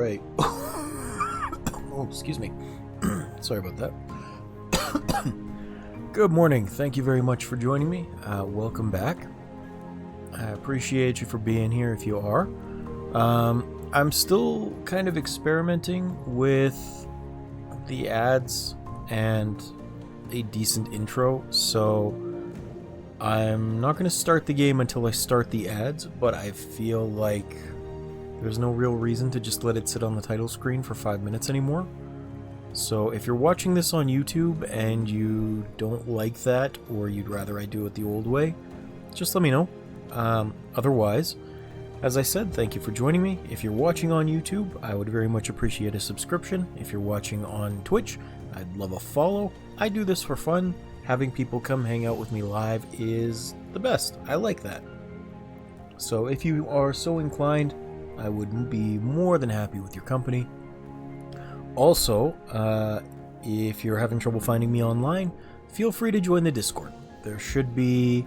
right. Oh, excuse me. Sorry about that. Good morning. Thank you very much for joining me. Welcome back. I appreciate you for being here if you are. I'm still kind of experimenting with the ads and a decent intro, so I'm not going to start the game until I start the ads, but I feel like there's no real reason to just let it sit on the title screen for 5 minutes anymore. So if you're watching this on YouTube and you don't like that, or you'd rather I do it the old way, just let me know. Otherwise, as I said, thank you for joining me. If you're watching on YouTube, I would very much appreciate a subscription. If you're watching on Twitch, I'd love a follow. I do this for fun. Having people come hang out with me live is the best. I like that. So if you are so inclined, I would be more than happy with your company. Also, if you're having trouble finding me online, feel free to join the Discord. There should be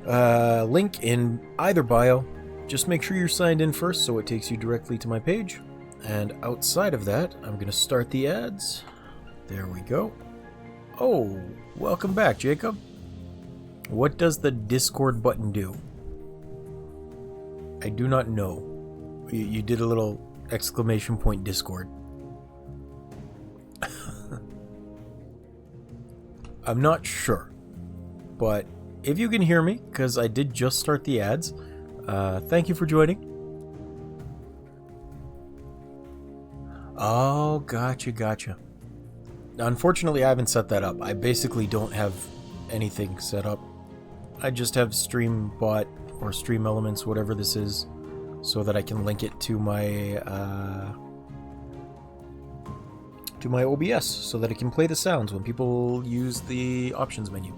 a link in either bio. Just make sure you're signed in first so it takes you directly to my page. And outside of that, I'm going to start the ads. There we go. Oh, welcome back, Jacob. What does the Discord button do? I do not know. You did a little exclamation point Discord. I'm not sure. But if you can hear me, because I did just start the ads, thank you for joining. Oh, gotcha. Unfortunately, I haven't set that up. I basically don't have anything set up. I just have StreamBot or Stream Elements, whatever this is, so that I can link it to my OBS, so that it can play the sounds when people use the options menu.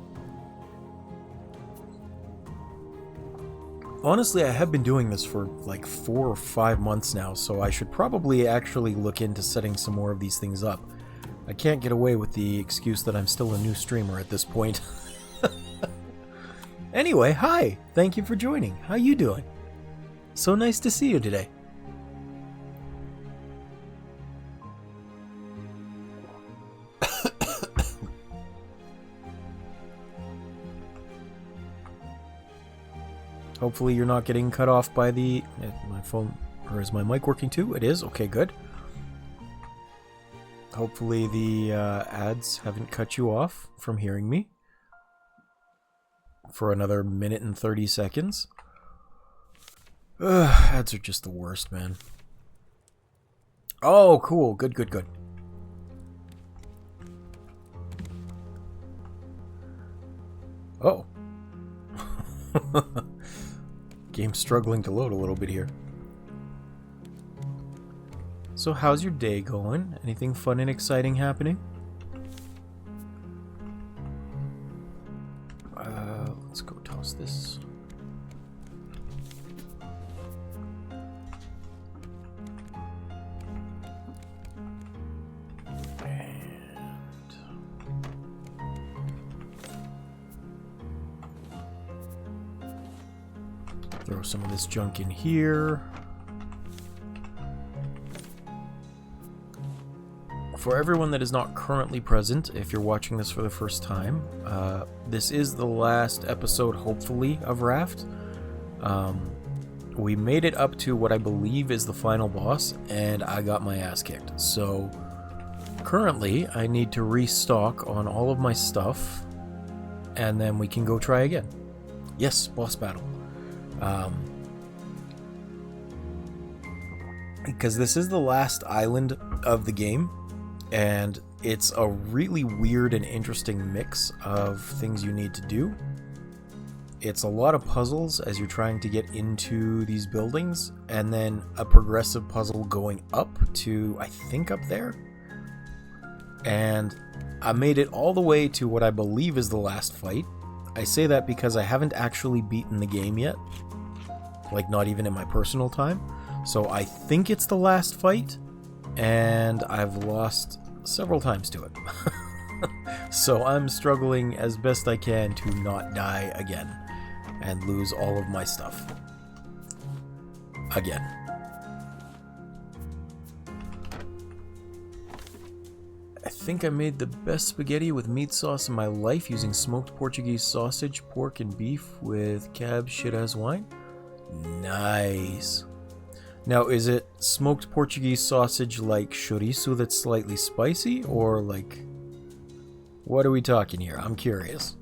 Honestly, I have been doing this for like 4 or 5 months now, so I should probably actually look into setting some more of these things up. I can't get away with the excuse that I'm still a new streamer at this point. Anyway, hi! Thank you for joining. How you doing? So nice to see you today. Hopefully you're not getting cut off by the... my phone... or is my mic working too? It is? Okay, good. Hopefully the ads haven't cut you off from hearing me for another minute and 30 seconds. Ads are just the worst, man. Oh, cool. Good. Oh. Game's struggling to load a little bit here. So how's your day going? Anything fun and exciting happening? Let's go toss this. And throw some of this junk in here. For everyone that is not currently present, if you're watching this for the first time, this is the last episode, hopefully, of Raft. We made it up to what I believe is the final boss, and I got my ass kicked. So, currently, I need to restock on all of my stuff, and then we can go try again. Yes, boss battle. Because this is the last island of the game, and it's a really weird and interesting mix of things you need to do. It's a lot of puzzles as you're trying to get into these buildings, and then a progressive puzzle going up to, I think, up there. And I made it all the way to what I believe is the last fight. I say that because I haven't actually beaten the game yet. Like, not even in my personal time. So I think it's the last fight, and I've lost several times to it. So I'm struggling as best I can to not die again and lose all of my stuff again. think I made the best spaghetti with meat sauce in my life using smoked Portuguese sausage, pork, and beef with cab shit-ass wine. Nice. Now, is it smoked Portuguese sausage like chorizo that's slightly spicy, or like... What are we talking here? I'm curious.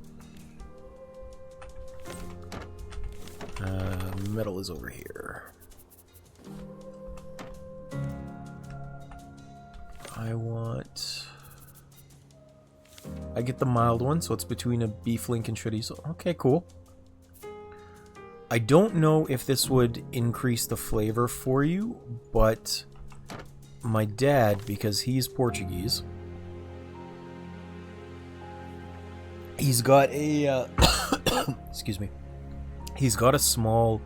Metal is over here. I get the mild one, so it's between a beef link and chorizo. Okay, cool. I don't know if this would increase the flavor for you, but my dad, because he's Portuguese, he's got a excuse me. He's got a small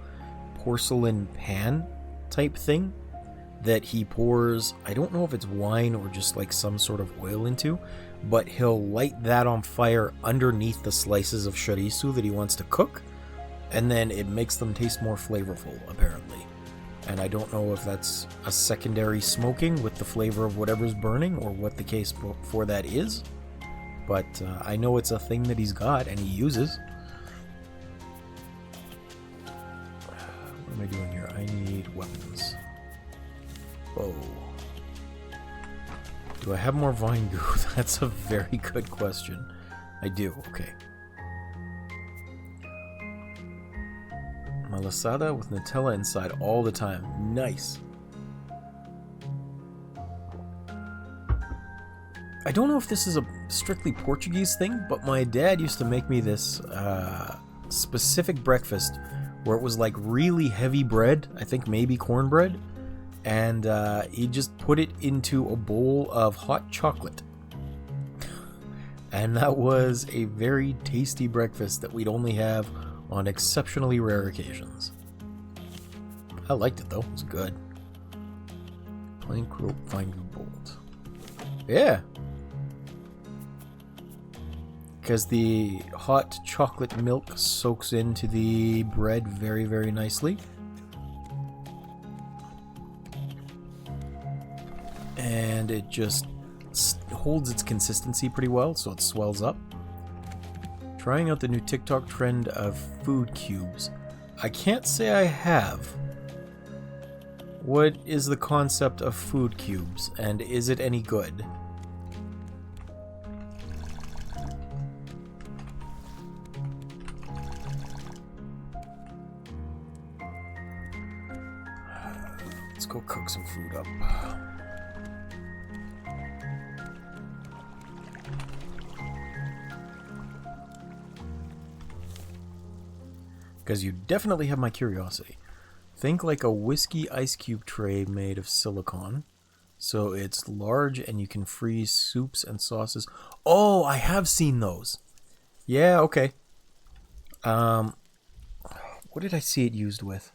porcelain pan type thing that he pours, I don't know if it's wine or just like some sort of oil into, but he'll light that on fire underneath the slices of chorizo that he wants to cook, and then it makes them taste more flavorful, apparently. And I don't know if that's a secondary smoking with the flavor of whatever's burning or what the case for that is, but I know it's a thing that he's got and he uses. What am I doing here? I need weapons. Oh. Do I have more vine goo? That's a very good question. I do, okay. Malasada with Nutella inside all the time. Nice. I don't know if this is a strictly Portuguese thing, but my dad used to make me this specific breakfast where it was like really heavy bread, I think maybe cornbread, and he just put it into a bowl of hot chocolate. And that was a very tasty breakfast that we'd only have on exceptionally rare occasions. I liked it though, it was good. Plank rope vine goo bolt. Yeah! Because the hot chocolate milk soaks into the bread very, very nicely. And it just holds its consistency pretty well, so it swells up. Trying out the new TikTok trend of food cubes. I can't say I have. What is the concept of food cubes, and is it any good? Let's go cook some food up. Because you definitely have my curiosity. Think like a whiskey ice cube tray made of silicone. So it's large and you can freeze soups and sauces. Oh, I have seen those. Yeah, okay. What did I see it used with?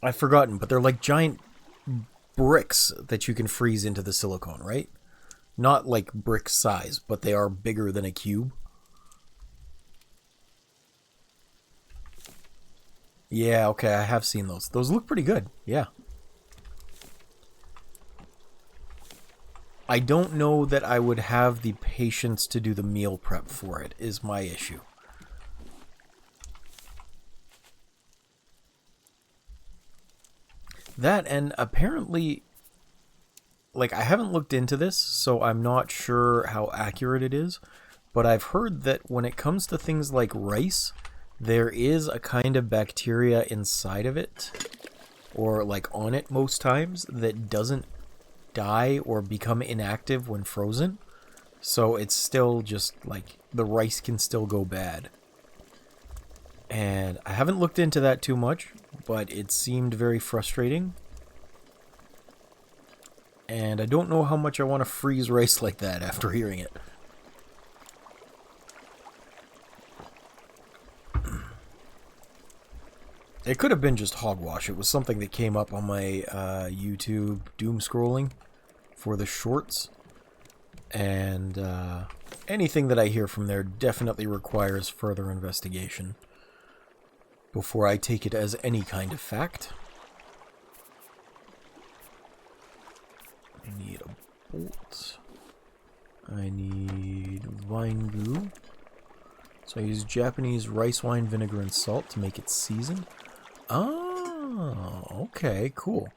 I've forgotten, but they're like giant bricks that you can freeze into the silicone, right? Not like brick size, but they are bigger than a cube. Yeah, okay, I have seen those. Those look pretty good, yeah. I don't know that I would have the patience to do the meal prep for it, is my issue. That, and apparently, like, I haven't looked into this, so I'm not sure how accurate it is, but I've heard that when it comes to things like rice, there is a kind of bacteria inside of it, or like on it most times, that doesn't die or become inactive when frozen. So it's still just like the rice can still go bad. And I haven't looked into that too much, but it seemed very frustrating. And I don't know how much I want to freeze rice like that after hearing it. It could have been just hogwash. It was something that came up on my YouTube doom scrolling for the shorts. And anything that I hear from there definitely requires further investigation before I take it as any kind of fact. I need a bolt. I need wine glue. So I use Japanese rice wine vinegar and salt to make it seasoned. Oh, okay, cool.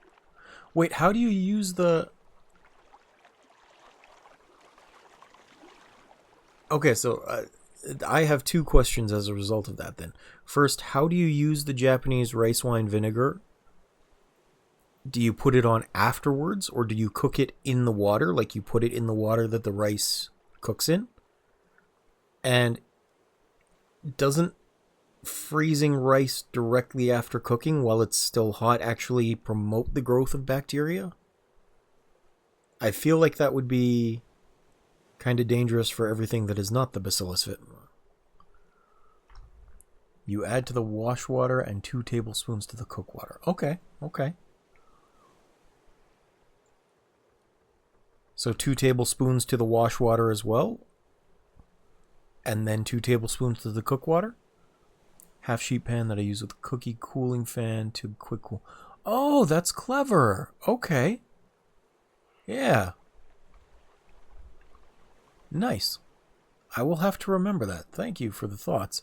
Wait, how do you use the... Okay, so I have two questions as a result of that then. First, how do you use the Japanese rice wine vinegar? Do you put it on afterwards, or do you cook it in the water, like you put it in the water that the rice cooks in? And doesn't freezing rice directly after cooking while it's still hot actually promote the growth of bacteria? I feel like that would be kind of dangerous for everything that is not the bacillus vit. You add to the wash water and 2 tablespoons to the cook water. Okay, okay. So 2 tablespoons to the wash water as well? And then 2 tablespoons to the cook water? Half sheet pan that I use with cookie cooling fan to quick cool. Oh, that's clever. Okay. Yeah. Nice. I will have to remember that. Thank you for the thoughts.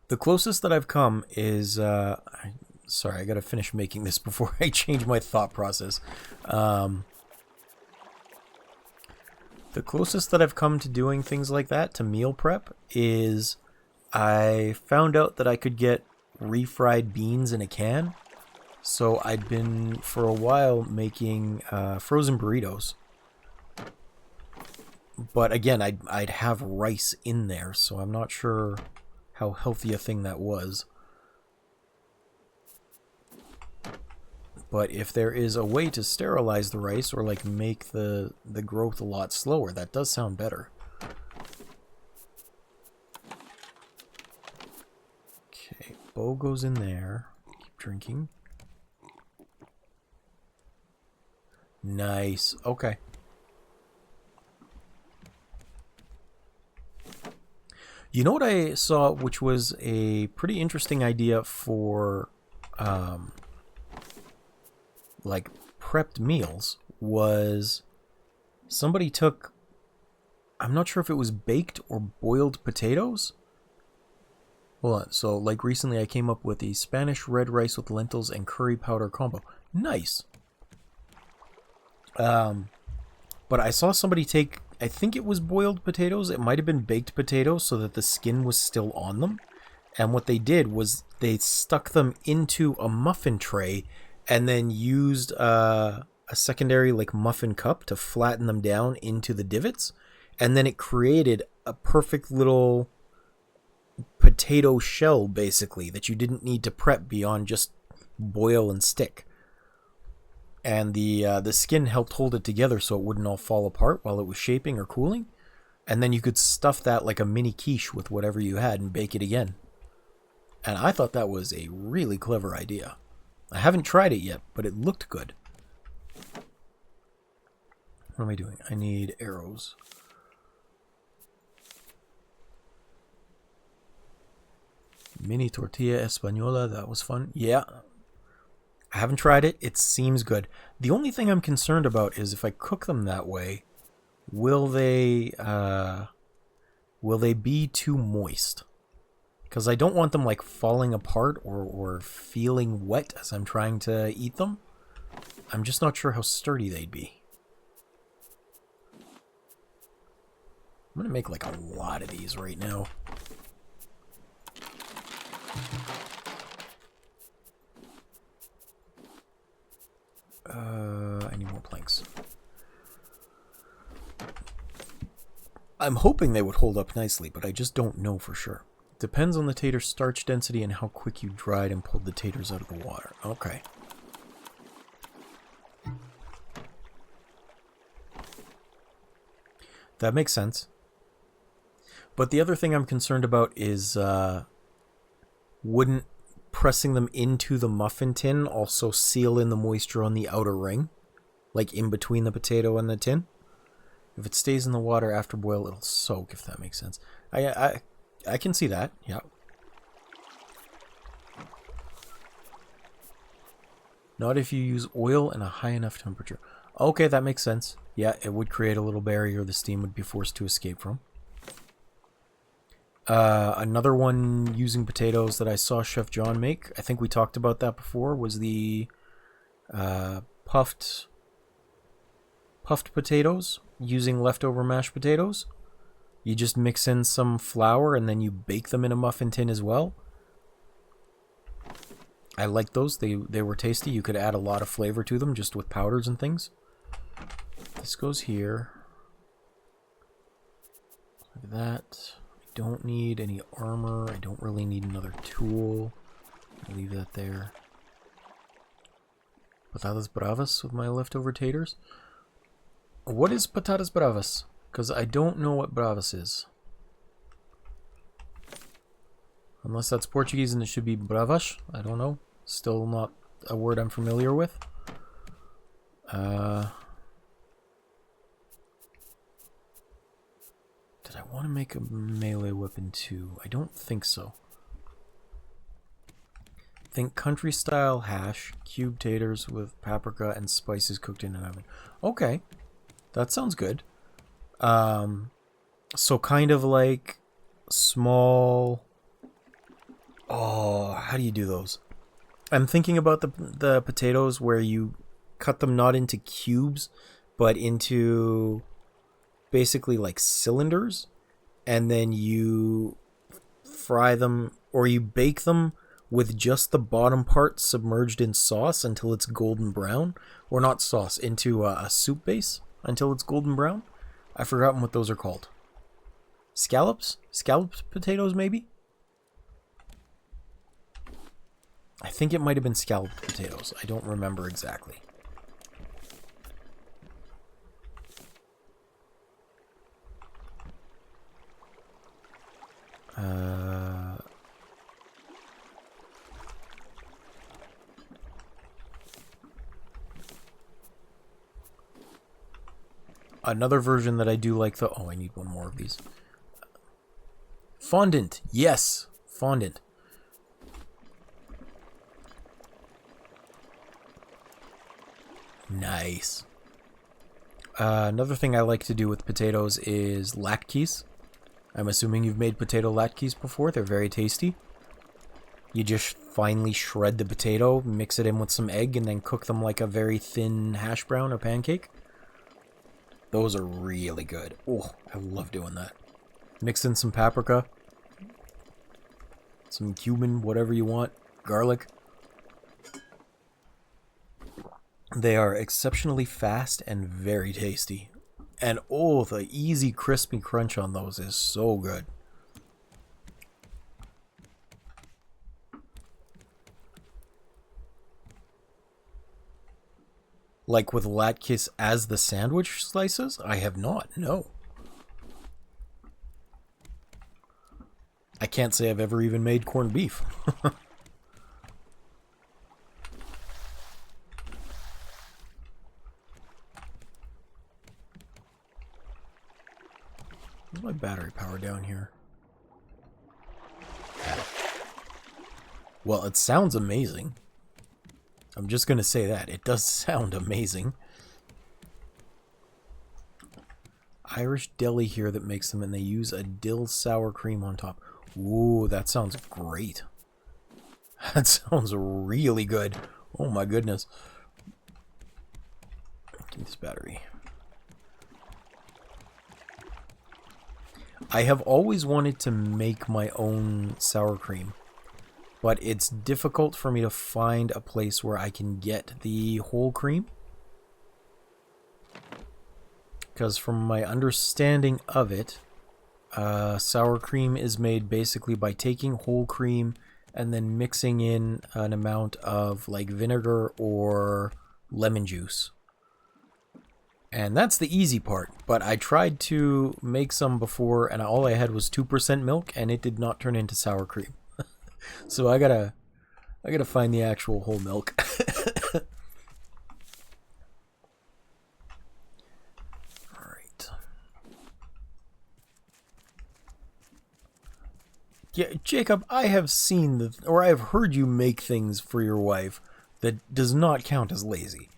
The closest that I've come is... sorry, I gotta finish making this before I change my thought process. The closest that I've come to doing things like that, to meal prep, is I found out that I could get refried beans in a can. So I'd been, for a while, making frozen burritos. But again, I'd have rice in there, so I'm not sure how healthy a thing that was. But if there is a way to sterilize the rice or like make the growth a lot slower, that does sound better. Okay, bow goes in there. Keep drinking. Nice. Okay. You know what I saw, which was a pretty interesting idea for like prepped meals, was somebody took, I'm not sure if it was baked or boiled potatoes. Hold on. So like recently I came up with the Spanish red rice with lentils and curry powder combo. Nice. But I saw somebody take, I think it was boiled potatoes. It might have been baked potatoes so that the skin was still on them. And what they did was they stuck them into a muffin tray and then used a secondary like muffin cup to flatten them down into the divots. And then it created a perfect little potato shell, basically, that you didn't need to prep beyond just boil and stick. And the skin helped hold it together so it wouldn't all fall apart while it was shaping or cooling. And then you could stuff that like a mini quiche with whatever you had and bake it again. And I thought that was a really clever idea. I haven't tried it yet, but it looked good. What am I doing? I need arrows. Mini tortilla española, that was fun. Yeah. I haven't tried it. It seems good. The only thing I'm concerned about is if I cook them that way, will they be too moist? Because I don't want them like falling apart or feeling wet as I'm trying to eat them. I'm just not sure how sturdy they'd be. I'm going to make like a lot of these right now. I need more planks. I'm hoping they would hold up nicely, but I just don't know for sure. Depends on the tater starch density and how quick you dried and pulled the taters out of the water. Okay. That makes sense. But the other thing I'm concerned about is wouldn't pressing them into the muffin tin also seal in the moisture on the outer ring? Like in between the potato and the tin? If it stays in the water after boil, it'll soak, if that makes sense. I can see that, yeah. Not if you use oil and a high enough temperature. Okay, that makes sense. Yeah, it would create a little barrier the steam would be forced to escape from. Another one using potatoes that I saw Chef John make, I think we talked about that before, was the puffed potatoes using leftover mashed potatoes. You just mix in some flour and then you bake them in a muffin tin as well. I like those. They were tasty. You could add a lot of flavor to them just with powders and things. This goes here. Like that. I don't need any armor. I don't really need another tool. I'll leave that there. Patatas bravas with my leftover taters. What is patatas bravas? Because I don't know what bravas is. Unless that's Portuguese and it should be bravas. I don't know. Still not a word I'm familiar with. Did I want to make a melee weapon too? I don't think so. Think country style hash, cube taters with paprika and spices cooked in an oven. Okay. That sounds good. So kind of like small... Oh, how do you do those? I'm thinking about the potatoes where you cut them not into cubes, but into basically like cylinders, and then you fry them, or you bake them with just the bottom part submerged in sauce until it's golden brown, or not sauce, into a soup base until it's golden brown. I've forgotten what those are called. Scallops? Scalloped potatoes, maybe? I think it might have been scalloped potatoes. I don't remember exactly. Another version that I do like though... Oh, I need one more of these. Fondant. Yes. Fondant. Nice. Another thing I like to do with potatoes is latkes. I'm assuming you've made potato latkes before. They're very tasty. You just finely shred the potato, mix it in with some egg, and then cook them like a very thin hash brown or pancake. Those are really good. Oh, I love doing that. Mix in some paprika, some cumin, whatever you want, garlic. They are exceptionally fast and very tasty. And oh, the easy crispy crunch on those is so good. Like with latkes as the sandwich slices? I have not, no. I can't say I've ever even made corned beef. Where's my battery power down here? Well, it sounds amazing. I'm just going to say that. It does sound amazing. Irish deli here that makes them, and they use a dill sour cream on top. Ooh, that sounds great. That sounds really good. Oh my goodness. Give me this battery. I have always wanted to make my own sour cream, but it's difficult for me to find a place where I can get the whole cream. Because from my understanding of it, sour cream is made basically by taking whole cream and then mixing in an amount of like vinegar or lemon juice. And that's the easy part, but I tried to make some before and all I had was 2% milk and it did not turn into sour cream. So I gotta find the actual whole milk. Alright. Yeah, Jacob, I have seen or I have heard you make things for your wife that does not count as lazy.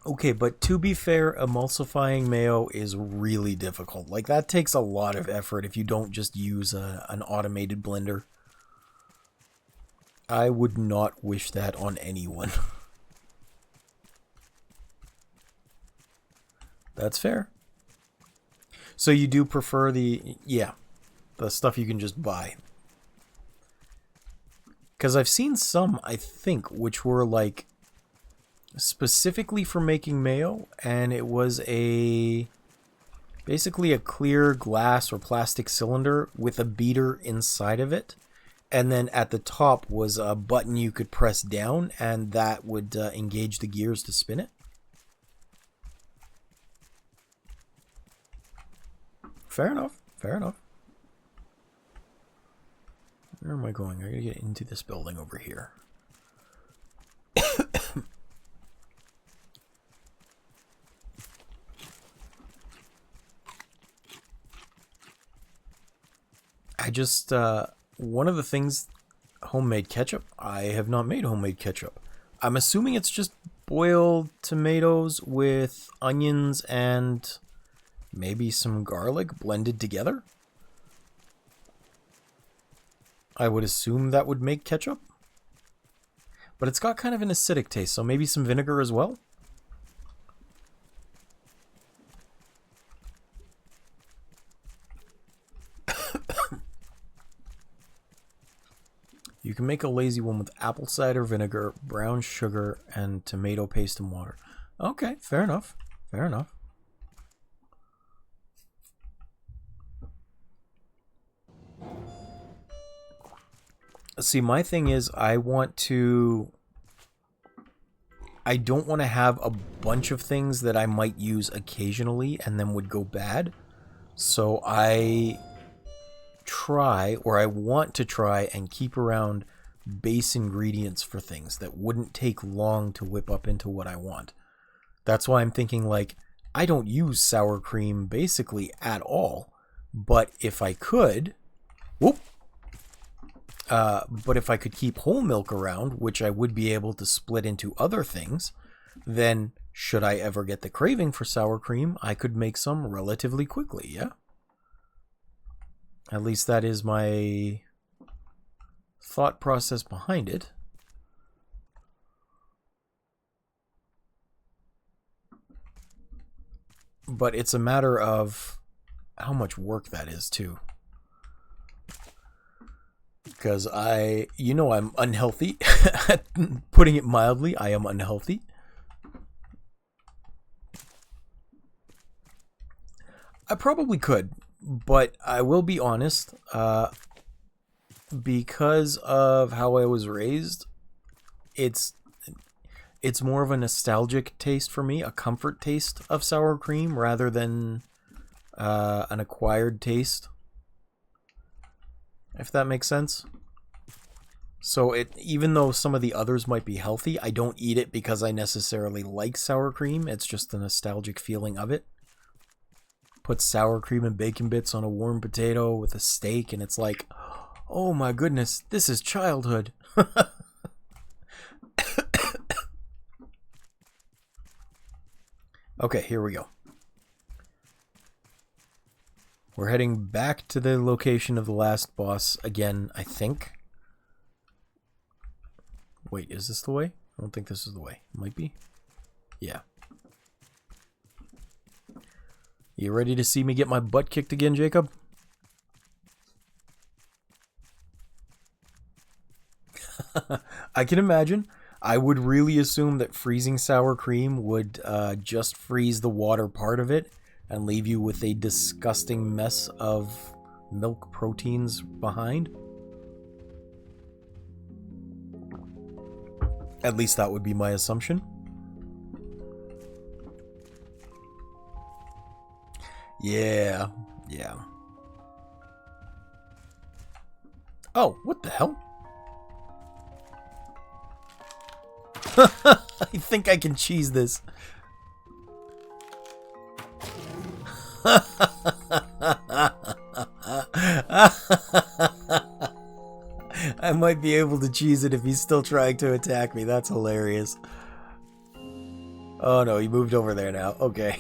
Okay, but to be fair, emulsifying mayo is really difficult. Like, that takes a lot of effort if you don't just use an automated blender. I would not wish that on anyone. That's fair. So you do prefer the stuff you can just buy. Because I've seen some, I think, which were like specifically for making mayo, and it was basically a clear glass or plastic cylinder with a beater inside of it. And then at the top was a button you could press down, and that would engage the gears to spin it. Fair enough. Fair enough. Where am I going? I gotta get into this building over here. I just, one of the things, homemade ketchup. I have not made homemade ketchup. I'm assuming it's just boiled tomatoes with onions and maybe some garlic blended together. I would assume that would make ketchup. But it's got kind of an acidic taste, so maybe some vinegar as well. You can make a lazy one with apple cider vinegar, brown sugar, and tomato paste and water. Okay, fair enough. Fair enough. See, my thing is I don't want to have a bunch of things that I might use occasionally and then would go bad. So I want to try and keep around base ingredients for things that wouldn't take long to whip up into what I want. That's why I'm thinking, like, I don't use sour cream basically at all, but if I could, but if I could keep whole milk around, which I would be able to split into other things, then should I ever get the craving for sour cream, I could make some relatively quickly, yeah? At least that is my thought process behind it. But it's a matter of how much work that is, too. Because I'm unhealthy. Putting it mildly, I am unhealthy. I probably could, but I will be honest, because of how I was raised, it's more of a nostalgic taste for me, a comfort taste of sour cream rather than an acquired taste. If that makes sense. So even though some of the others might be healthy, I don't eat it because I necessarily like sour cream. It's just the nostalgic feeling of it. Put sour cream and bacon bits on a warm potato with a steak, and it's like, oh my goodness, this is childhood. Okay, here we go. We're heading back to the location of the last boss again, I think. Wait, is this the way? I don't think this is the way. Might be. Yeah. You ready to see me get my butt kicked again, Jacob? I can imagine. I would really assume that freezing sour cream would just freeze the water part of it and leave you with a disgusting mess of milk proteins behind. At least that would be my assumption. Yeah. Oh, what the hell? I think I can cheese this. I might be able to cheese it if he's still trying to attack me. That's hilarious. Oh no, he moved over there now. Okay.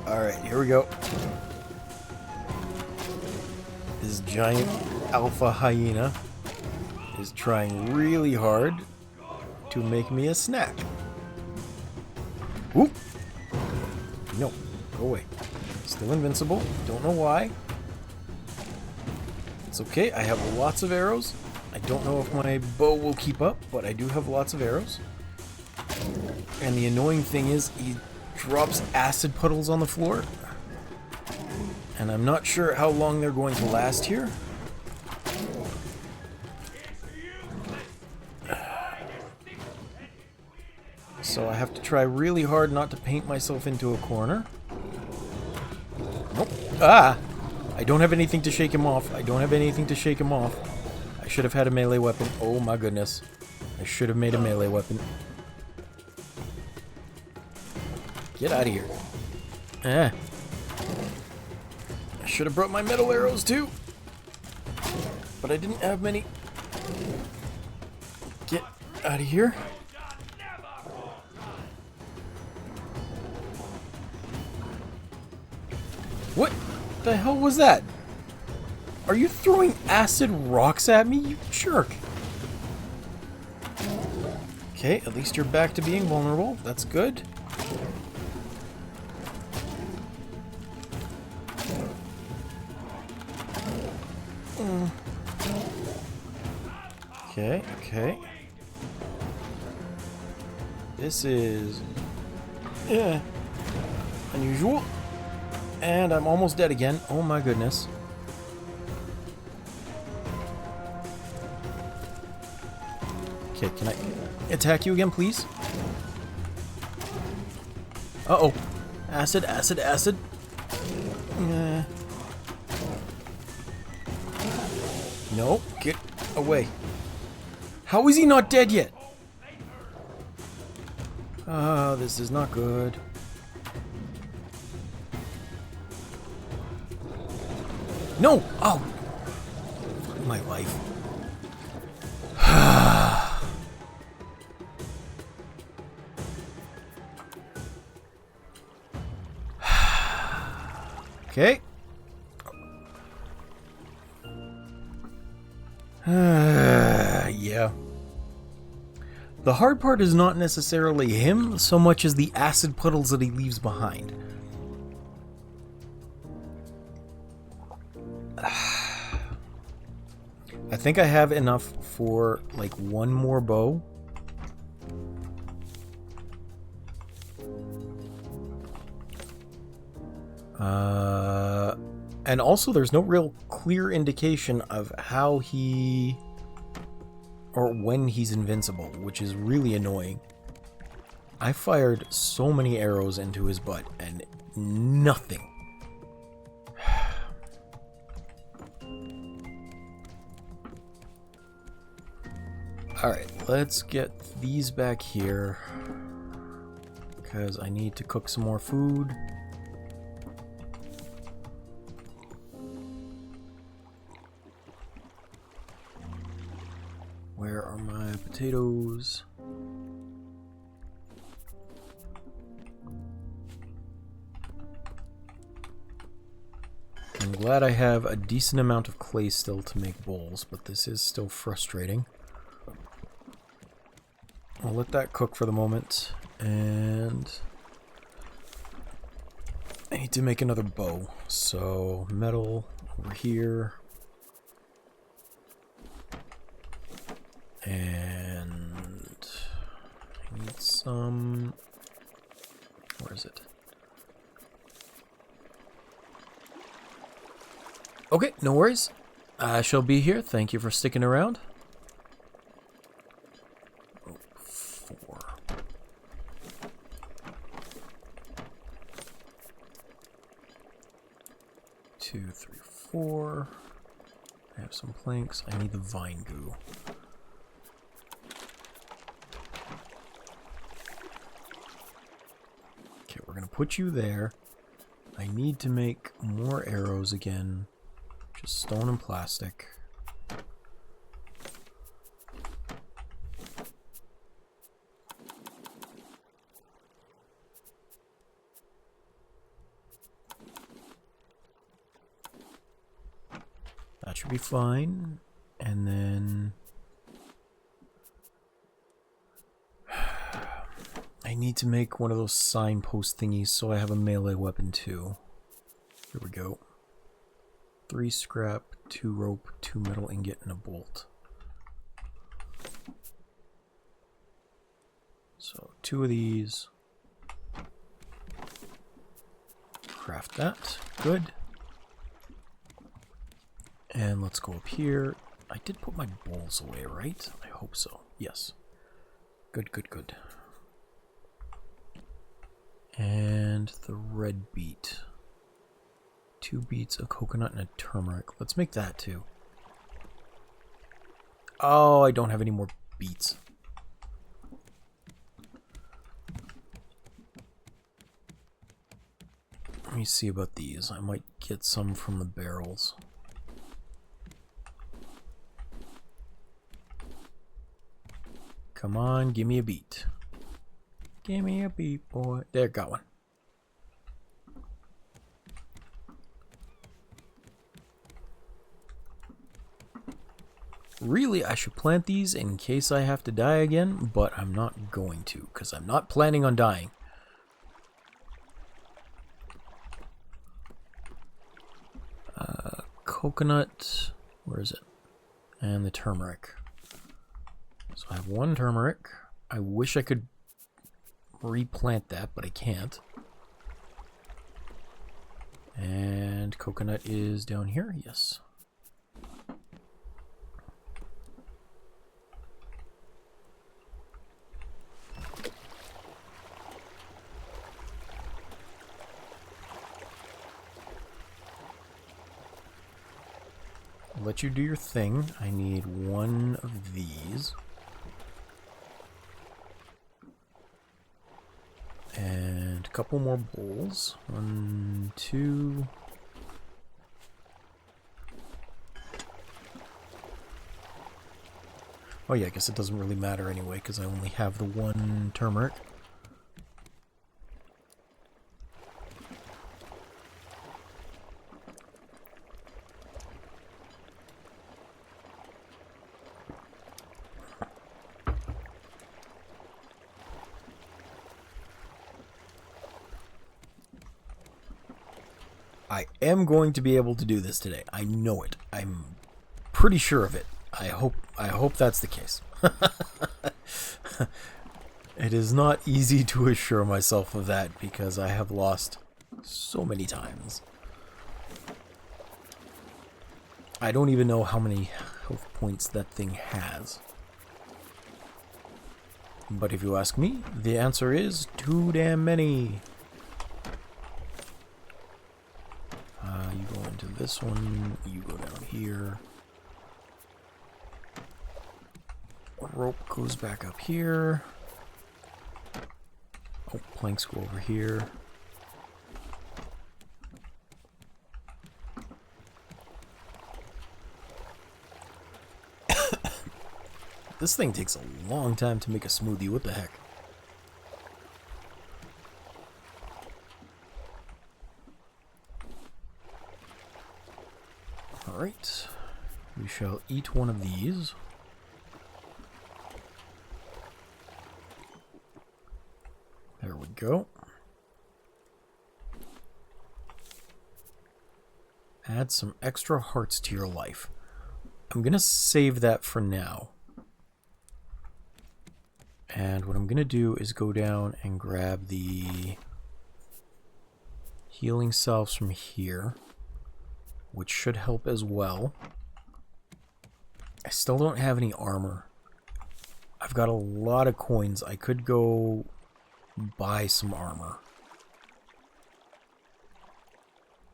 Alright, here we go. This giant alpha hyena is trying really hard to make me a snack. Whoop! No, go away. Still invincible. Don't know why. It's okay, I have lots of arrows. I don't know if my bow will keep up, but I do have lots of arrows. And the annoying thing is, he drops acid puddles on the floor. And I'm not sure how long they're going to last here. So I have to try really hard not to paint myself into a corner. Nope. Ah! I don't have anything to shake him off. I don't have anything to shake him off. I should have had a melee weapon. Oh my goodness. I should have made a melee weapon. Get out of here. Ah. I should have brought my metal arrows too. But I didn't have many. Get out of here. What the hell was that? Are you throwing acid rocks at me, you jerk? Okay, at least you're back to being vulnerable. That's good. Okay, okay. This is unusual. And I'm almost dead again. Oh my goodness. Okay, can I attack you again, please? Uh-oh. Acid, acid, acid. No, get away. How is he not dead yet? This is not good. No! Oh! My life. Okay. Yeah. The hard part is not necessarily him so much as the acid puddles that he leaves behind. I think I have enough for like one more bow. And also there's no real clear indication of how he or when he's invincible, which is really annoying. I fired so many arrows into his butt and nothing. Alright, let's get these back here, because I need to cook some more food. Where are my potatoes? I'm glad I have a decent amount of clay still to make bowls, but this is still frustrating. I'll let that cook for the moment, and I need to make another bow. So metal over here, and I need some. Where is it? Okay, no worries. I shall be here. Thank you for sticking around. 2, 3, 4. I have some planks. I need the vine goo. Okay, we're gonna put you there. I need to make more arrows again. Just stone and plastic. That should be fine. And then I need to make one of those signpost thingies so I have a melee weapon too. Here we go. 3 scrap, 2 rope, 2 metal ingot, and a bolt. So 2 of these. Craft that. Good. And let's go up here. I did put my bowls away, right? I hope so. Yes. Good, good, good. And the red beet. 2 beets, a coconut, and a turmeric. Let's make that too. Oh, I don't have any more beets. Let me see about these. I might get some from the barrels. Come on, give me a beet. Give me a beet, boy. There, got one. Really, I should plant these in case I have to die again, but I'm not going to, because I'm not planning on dying. Coconut, where is it? And the turmeric. So I have 1 turmeric. I wish I could replant that, but I can't. And coconut is down here, yes. I'll let you do your thing. I need 1 of these. And a couple more bowls. 1, 2. Oh yeah, I guess it doesn't really matter anyway, because I only have the 1 turmeric. I am going to be able to do this today. I know it. I'm pretty sure of it. I hope that's the case. It is not easy to assure myself of that because I have lost so many times. I don't even know how many health points that thing has. But if you ask me, the answer is too damn many. You go into this one, you go down here. Rope goes back up here. Oh, planks go over here. This thing takes a long time to make a smoothie, what the heck? Alright, we shall eat one of these. There we go. Add some extra hearts to your life. I'm going to save that for now. And what I'm going to do is go down and grab the healing salves from here, which should help as well. I still don't have any armor. I've got a lot of coins. I could go buy some armor.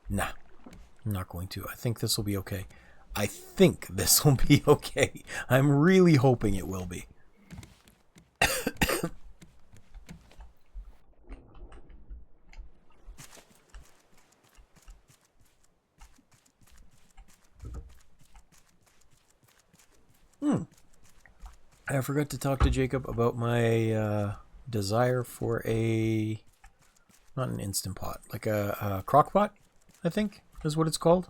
Nah, I'm not going to. I think this will be okay. I think this will be okay. I'm really hoping it will be. I forgot to talk to Jacob about my desire for a, not an Instant Pot, like a crock pot, I think is what it's called.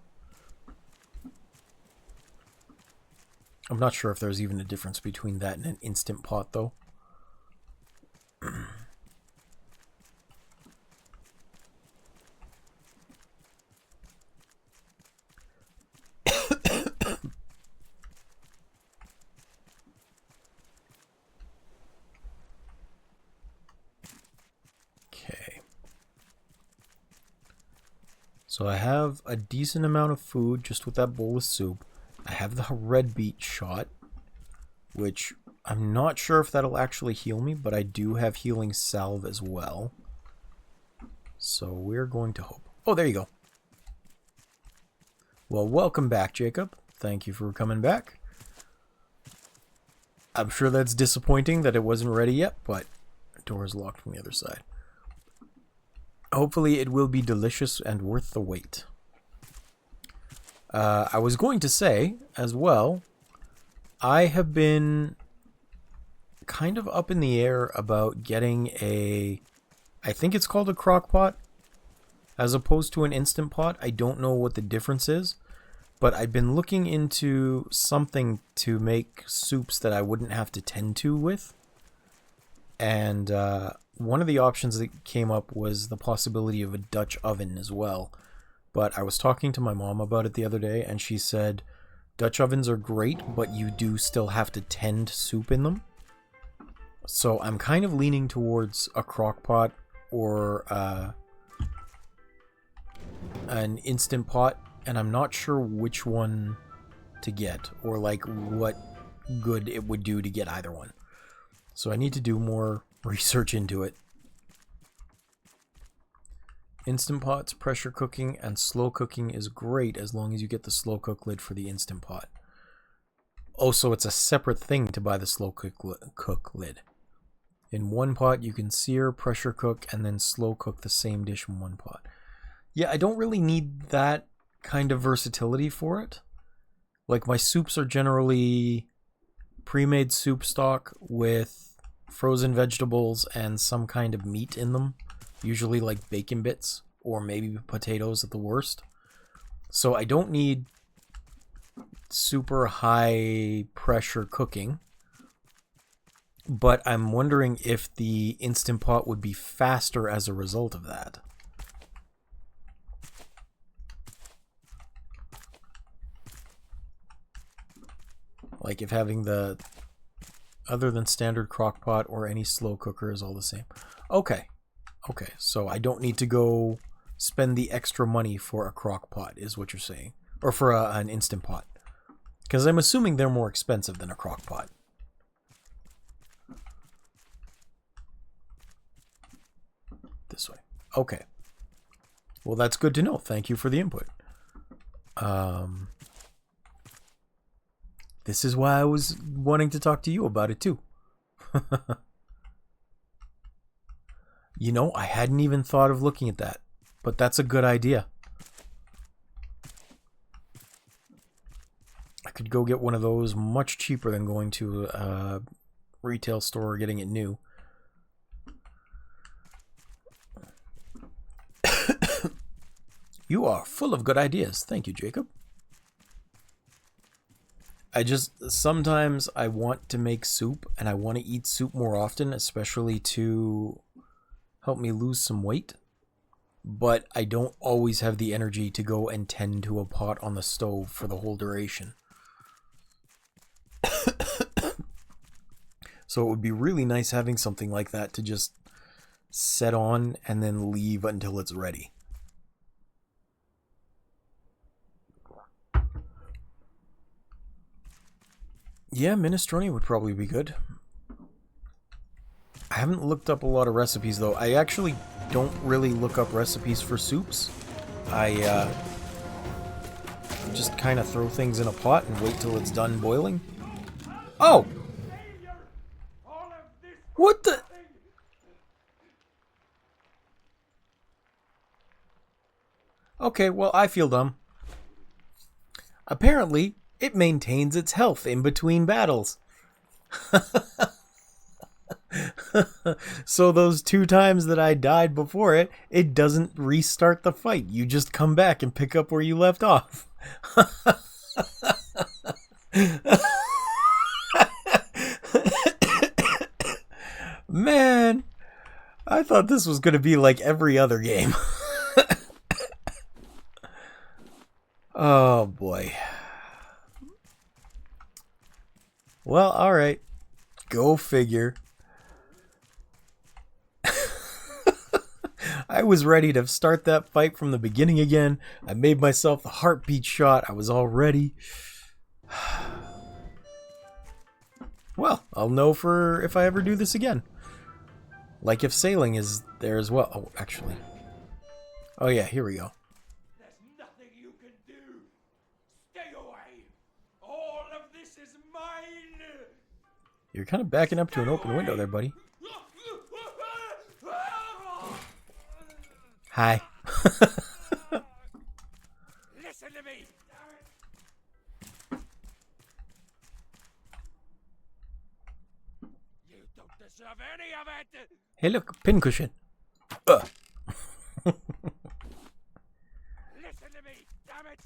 I'm not sure if there's even a difference between that and an instant pot, though. Okay. So I have a decent amount of food just with that bowl of soup. I have the red beet shot, which I'm not sure if that'll actually heal me, but I do have healing salve as well. So we're going to hope. Oh, there you go. Well, welcome back, Jacob. Thank you for coming back. I'm sure that's disappointing that it wasn't ready yet, but the door is locked from the other side. Hopefully it will be delicious and worth the wait. I was going to say, as well, I have been kind of up in the air about getting a, I think it's called a crock pot, as opposed to an Instant Pot. I don't know what the difference is, but I've been looking into something to make soups that I wouldn't have to tend to with. And one of the options that came up was the possibility of a Dutch oven as well. But I was talking to my mom about it the other day, and she said Dutch ovens are great, but you do still have to tend soup in them. So I'm kind of leaning towards a crock pot or an Instant Pot, and I'm not sure which one to get, or like what good it would do to get either one. So I need to do more research into it. Instant Pot's pressure cooking and slow cooking is great as long as you get the slow cook lid for the Instant Pot. Also, it's a separate thing to buy the slow cook lid. In one pot, you can sear, pressure cook, and then slow cook the same dish in one pot. Yeah, I don't really need that kind of versatility for it. Like, my soups are generally pre-made soup stock with frozen vegetables and some kind of meat in them. Usually like bacon bits or maybe potatoes at the worst. So I don't need super high pressure cooking. But I'm wondering if the Instant Pot would be faster as a result of that. Like if having the other than standard crock pot or any slow cooker is all the same. Okay, so I don't need to go spend the extra money for a crock pot, is what you're saying. Or for an Instant Pot. Because I'm assuming they're more expensive than a crock pot. This way. Okay. Well, that's good to know. Thank you for the input. This is why I was wanting to talk to you about it too. You know, I hadn't even thought of looking at that, but that's a good idea. I could go get one of those much cheaper than going to a retail store or getting it new. You are full of good ideas. Thank you, Jacob. Sometimes I want to make soup and I want to eat soup more often, especially to help me lose some weight. But I don't always have the energy to go and tend to a pot on the stove for the whole duration. So it would be really nice having something like that to just set on and then leave until it's ready. Yeah, minestrone would probably be good. I haven't looked up a lot of recipes though. I actually don't really look up recipes for soups. I just kind of throw things in a pot and wait till it's done boiling. Oh! What the? Okay, well, I feel dumb. Apparently, it maintains its health in between battles. So those 2 times that I died before it, it doesn't restart the fight. You just come back and pick up where you left off. thought this was going to be like every other game. Oh, boy. Well, alright. Go figure. I was ready to start that fight from the beginning again. I made myself the heartbeat shot. I was all ready. Well, I'll know for if I ever do this again. Like if sailing is there as well. Oh, actually. Oh yeah, here we go. There's nothing you can do. Stay away. All of this is mine. You're kind of backing up to an open window there, buddy. Hi. Listen to me. You don't deserve any of it. Hey, look, pincushion. Listen to me, damn it.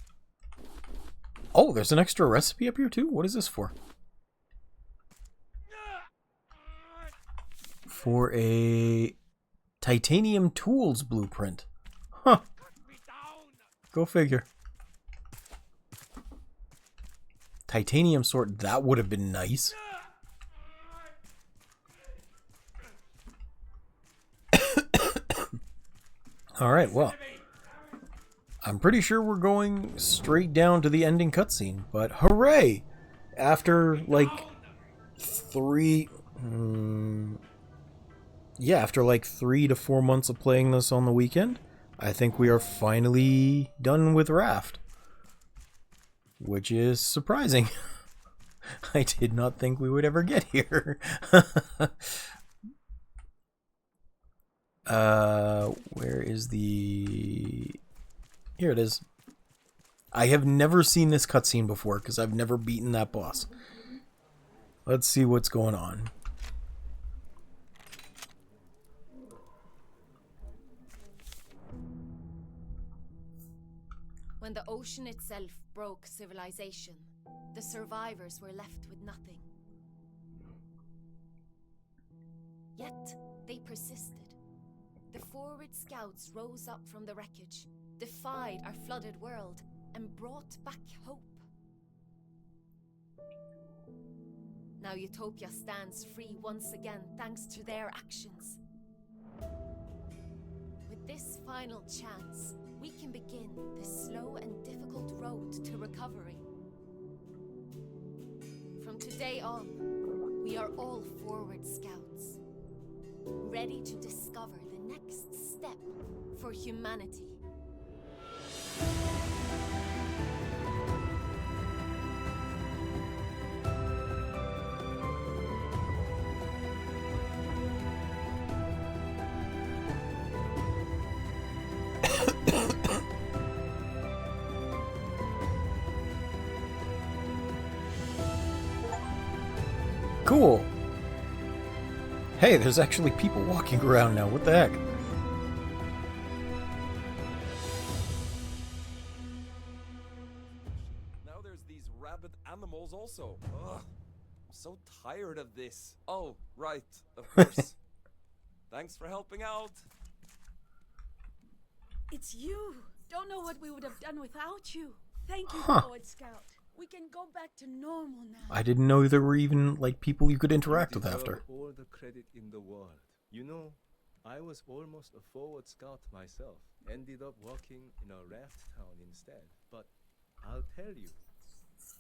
Oh, there's an extra recipe up here too? What is this for? For a titanium tools blueprint. Huh. Go figure. Titanium sword, that would have been nice. Alright, well. I'm pretty sure we're going straight down to the ending cutscene, but hooray! After, like, after like 3 to 4 months of playing this on the weekend, I think we are finally done with Raft. Which is surprising. I did not think we would ever get here. Where is the... Here it is. I have never seen this cutscene before because I've never beaten that boss. Let's see what's going on. When the ocean itself broke civilization, the survivors were left with nothing. Yet, they persisted. The forward scouts rose up from the wreckage, defied our flooded world, and brought back hope. Now Utopia stands free once again thanks to their actions. With this final chance, we can begin this slow and difficult road to recovery. From today on, we are all forward scouts, ready to discover the next step for humanity. Cool. Hey, there's actually people walking around now. What the heck? Now there's these rabid animals also. Ugh. I'm so tired of this. Oh, right. Of course. Thanks for helping out. It's you. Don't know what we would have done without you. Thank you, Huh. Forward Scout. We can go back to normal now. I didn't know there were even, like, people you could interact with deserve after. all the credit in the world. You know, I was almost a forward scout myself. Ended up working in a raft town instead. But I'll tell you,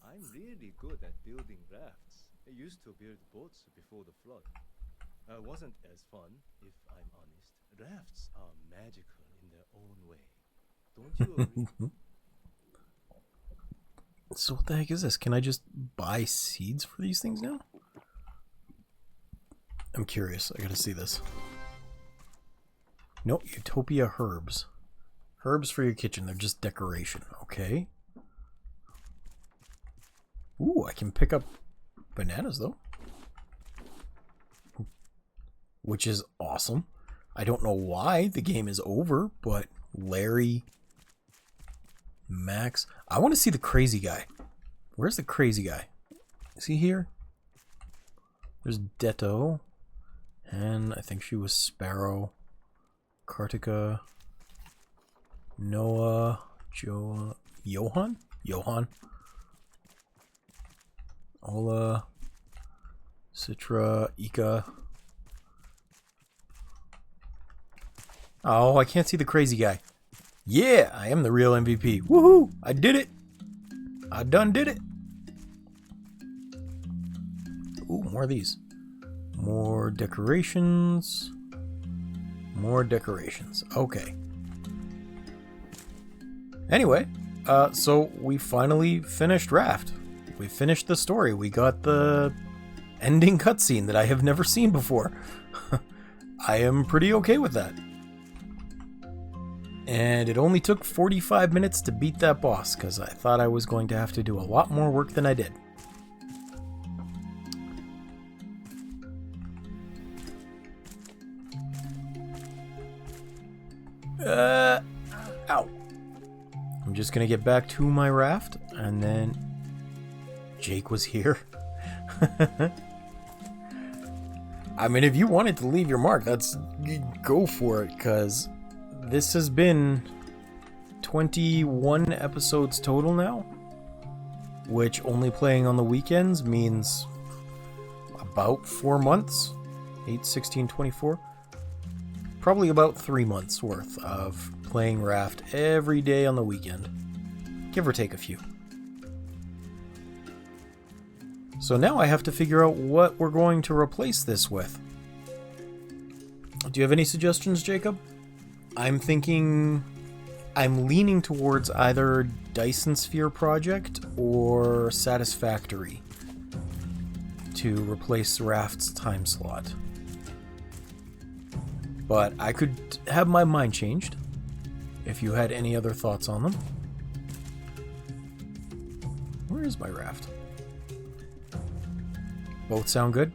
I'm really good at building rafts. I used to build boats before the flood. Wasn't as fun, if I'm honest. Rafts are magical in their own way. Don't you agree? So what the heck is this? Can I just buy seeds for these things now? I'm curious. I gotta see this. Nope, Utopia herbs. Herbs for your kitchen. They're just decoration. Okay. Ooh, I can pick up bananas though. Which is awesome. I don't know why the game is over, but Larry... Max. I want to see the crazy guy. Where's the crazy guy? Is he here? There's Detto. And I think she was Sparrow. Kartika, Noah, Johan, Ola, Citra, Ika. Oh, I can't see the crazy guy. Yeah, I am the real MVP. Woohoo! I did it. I done did it. Ooh, more of these. More decorations. More decorations. Okay. Anyway, so we finally finished Raft. We finished the story. We got the ending cutscene that I have never seen before. I am pretty okay with that. And it only took 45 minutes to beat that boss, because I thought I was going to have to do a lot more work than I did. Ow. I'm just gonna get back to my raft, and then Jake was here. I mean, if you wanted to leave your mark, go for it, because this has been 21 episodes total now, which only playing on the weekends means about 4 months. 8, 16, 24. Probably about 3 months worth of playing Raft every day on the weekend. Give or take a few. So now I have to figure out what we're going to replace this with. Do you have any suggestions, Jacob? I'm leaning towards either Dyson Sphere Project or Satisfactory to replace Raft's time slot. But I could have my mind changed if you had any other thoughts on them. Where is my Raft? Both sound good.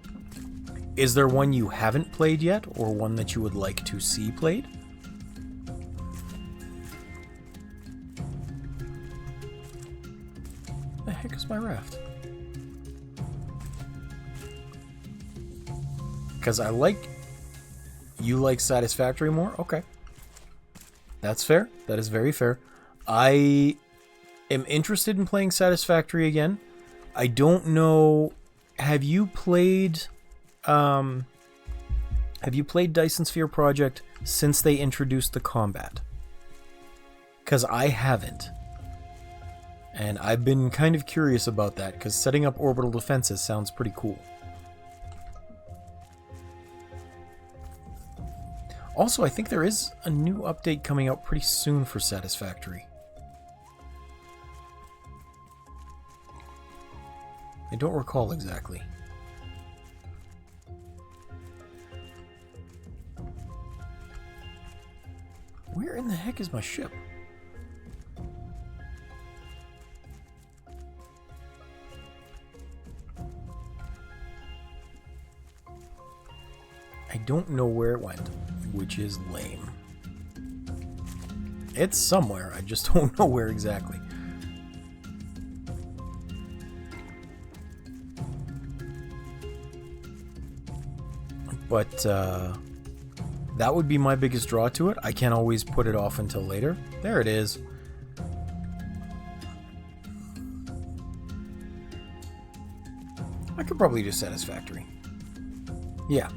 Is there one you haven't played yet, or one that you would like to see played? The heck is my Raft? Because you like Satisfactory more? Okay. That's fair. That is very fair. I am interested in playing Satisfactory again. I don't know. Have you played Dyson Sphere Project since they introduced the combat? Because I haven't. And I've been kind of curious about that, because setting up orbital defenses sounds pretty cool. Also, I think there is a new update coming out pretty soon for Satisfactory. I don't recall exactly. Where in the heck is my ship? I don't know where it went, which is lame. It's somewhere, I just don't know where exactly. But that would be my biggest draw to it. I can't always put it off until later. There it is. I could probably do Satisfactory. Yeah.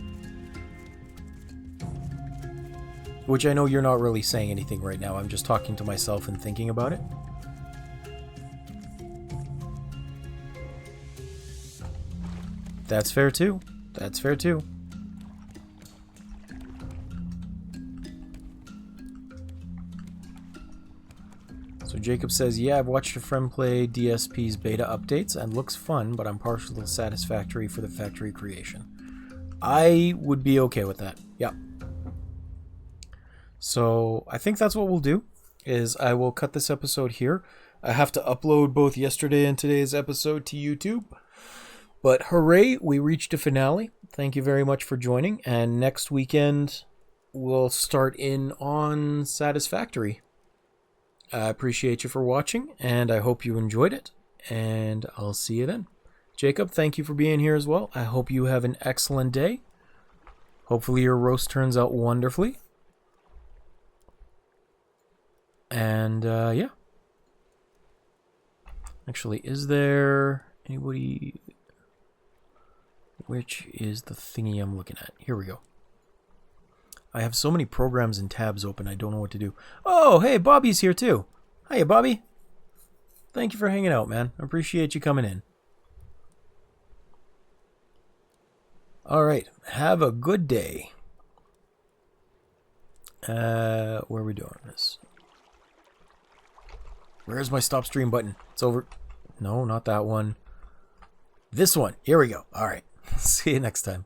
Which I know you're not really saying anything right now. I'm just talking to myself and thinking about it. That's fair too. That's fair too. So Jacob says, yeah, I've watched a friend play DSP's beta updates and looks fun, but I'm partial to Satisfactory for the factory creation. I would be okay with that. Yeah. So I think that's what we'll do, is I will cut this episode here. I have to upload both yesterday and today's episode to YouTube. But hooray, we reached a finale. Thank you very much for joining. And next weekend, we'll start in on Satisfactory. I appreciate you for watching, and I hope you enjoyed it. And I'll see you then. Jacob, thank you for being here as well. I hope you have an excellent day. Hopefully your roast turns out wonderfully. And, yeah. Actually, is there anybody... Which is the thingy I'm looking at? Here we go. I have so many programs and tabs open, I don't know what to do. Oh, hey, Bobby's here too. Hiya, Bobby. Thank you for hanging out, man. I appreciate you coming in. All right, have a good day. Where are we doing this? Where's my stop stream button? It's over. No, not that one. This one. Here we go. All right. See you next time.